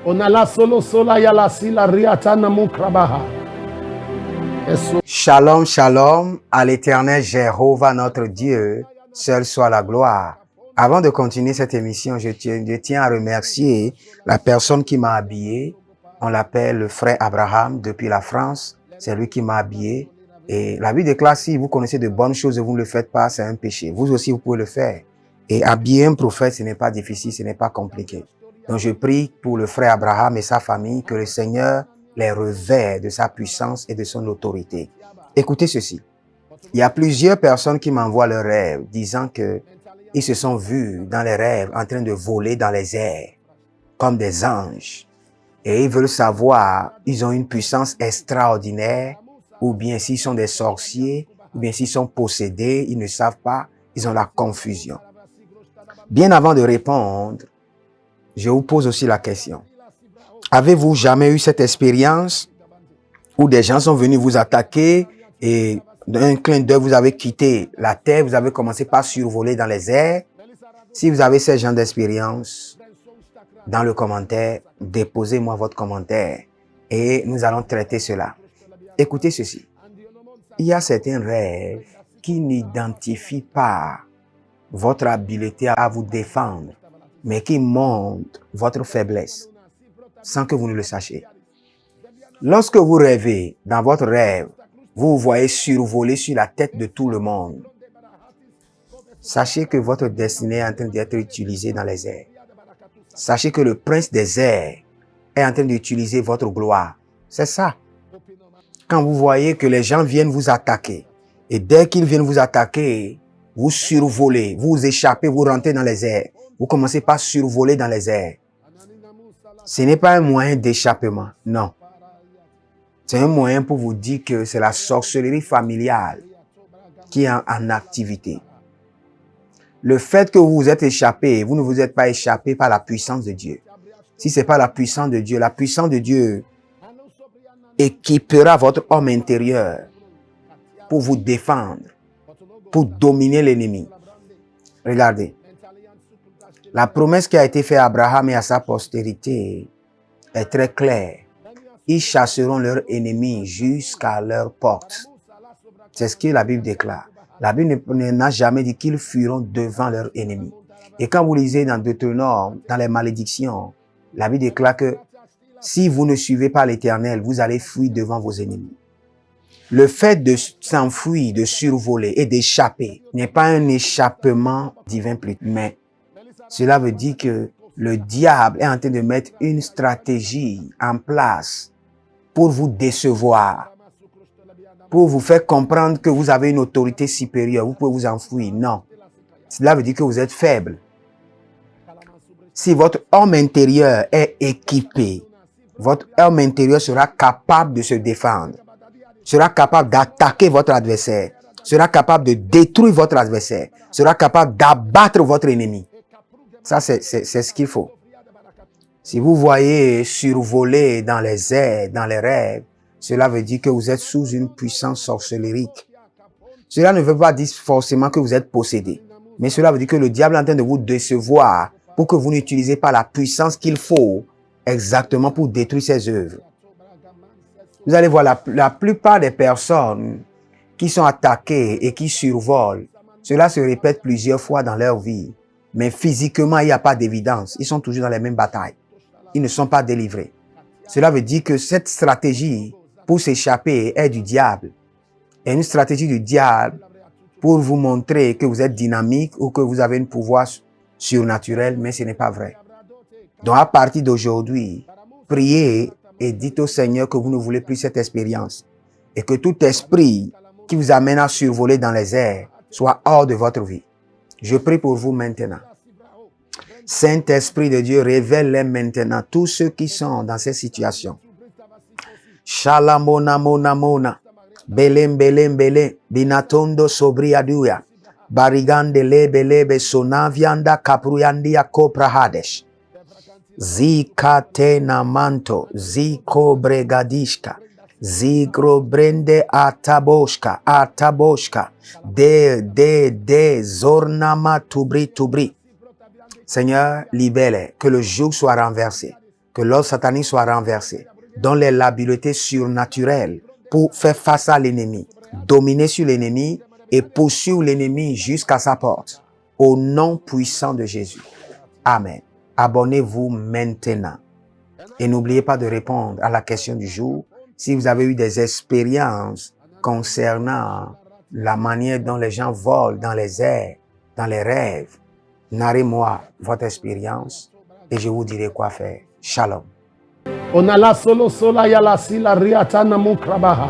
On a la solo sola ya la si la riatana mukrabaha. Shalom, shalom, à l'Éternel Jéhovah notre Dieu, seul soit la gloire. Avant de continuer cette émission, je tiens à remercier la personne qui m'a habillé. On l'appelle le frère Abraham depuis la France. C'est lui qui m'a habillé. Et la Bible déclare, si vous connaissez de bonnes choses et vous ne le faites pas, c'est un péché. Vous aussi, vous pouvez le faire. Et habiller un prophète, ce n'est pas difficile, ce n'est pas compliqué. Donc je prie pour le frère Abraham et sa famille, que le Seigneur les revêt de sa puissance et de son autorité. Écoutez ceci. Il y a plusieurs personnes qui m'envoient leurs rêves, disant que ils se sont vus dans les rêves en train de voler dans les airs, comme des anges. Et ils veulent savoir, ils ont une puissance extraordinaire, ou bien s'ils sont des sorciers, ou bien s'ils sont possédés, ils ne savent pas, ils ont la confusion. Bien avant de répondre, je vous pose aussi la question. Avez-vous jamais eu cette expérience où des gens sont venus vous attaquer et d'un clin d'œil, vous avez quitté la terre, vous avez commencé par survoler dans les airs? Si vous avez ce genre d'expérience, dans le commentaire, déposez-moi votre commentaire et nous allons traiter cela. Écoutez ceci. Il y a certains rêves qui n'identifient pas votre habileté à vous défendre, mais qui montrent votre faiblesse, sans que vous ne le sachiez. Lorsque vous rêvez, dans votre rêve, vous vous voyez survoler sur la tête de tout le monde. Sachez que votre destinée est en train d'être utilisée dans les airs. Sachez que le prince des airs est en train d'utiliser votre gloire. C'est ça. Quand vous voyez que les gens viennent vous attaquer, et dès qu'ils viennent vous attaquer, vous survolez, vous échappez, vous rentrez dans les airs. Vous commencez par survoler dans les airs. Ce n'est pas un moyen d'échappement, non. C'est un moyen pour vous dire que c'est la sorcellerie familiale qui est en activité. Le fait que vous vous êtes échappé, vous ne vous êtes pas échappé par la puissance de Dieu. Si ce n'est pas la puissance de Dieu équipera votre homme intérieur pour vous défendre, pour dominer l'ennemi. Regardez, la promesse qui a été faite à Abraham et à sa postérité est très claire. Ils chasseront leurs ennemis jusqu'à leur porte. C'est ce que la Bible déclare. La Bible n'a jamais dit qu'ils fuiront devant leurs ennemis. Et quand vous lisez dans Deutéronome, dans les malédictions, la Bible déclare que si vous ne suivez pas l'Éternel, vous allez fuir devant vos ennemis. Le fait de s'enfuir, de survoler et d'échapper n'est pas un échappement divin plus, mais cela veut dire que le diable est en train de mettre une stratégie en place pour vous décevoir, pour vous faire comprendre que vous avez une autorité supérieure, vous pouvez vous enfuir. Non. Cela veut dire que vous êtes faible. Si votre homme intérieur est équipé, votre homme intérieur sera capable de se défendre, sera capable d'attaquer votre adversaire, sera capable de détruire votre adversaire, sera capable d'abattre votre ennemi. Ça, c'est ce qu'il faut. Si vous voyez survoler dans les airs, dans les rêves, cela veut dire que vous êtes sous une puissance sorcellérique. Cela ne veut pas dire forcément que vous êtes possédé, mais cela veut dire que le diable est en train de vous décevoir pour que vous n'utilisez pas la puissance qu'il faut exactement pour détruire ses œuvres. Vous allez voir, la plupart des personnes qui sont attaquées et qui survolent, cela se répète plusieurs fois dans leur vie. Mais physiquement, il n'y a pas d'évidence. Ils sont toujours dans les mêmes batailles. Ils ne sont pas délivrés. Cela veut dire que cette stratégie pour s'échapper est du diable. Et une stratégie du diable pour vous montrer que vous êtes dynamique ou que vous avez un pouvoir surnaturel, mais ce n'est pas vrai. Donc à partir d'aujourd'hui, priez et dites au Seigneur que vous ne voulez plus cette expérience. Et que tout esprit qui vous amène à survoler dans les airs soit hors de votre vie. Je prie pour vous maintenant. Saint-Esprit de Dieu, révèle-les maintenant, tous ceux qui sont dans ces situations. Shalamona mona mona, belem belem belem, binatondo sobriaduya, barigande lebe lebe sonavianda kapruyandia koprahadesh. Zikatena manto, ziko bregadishka, zigro brende ataboshka, de zornama tubri. Seigneur, libère-les, que le joug soit renversé. que l'ordre satanique soit renversé. Donne-les l'habileté surnaturelle pour faire face à l'ennemi, dominer sur l'ennemi et poursuivre l'ennemi jusqu'à sa porte. Au nom puissant de Jésus. Amen. Abonnez-vous maintenant. Et n'oubliez pas de répondre à la question du jour. Si vous avez eu des expériences concernant la manière dont les gens volent dans les airs, dans les rêves, narrez-moi votre expérience et je vous dirai quoi faire. Shalom. Onala solo sola yala sila riatana mukrabaha.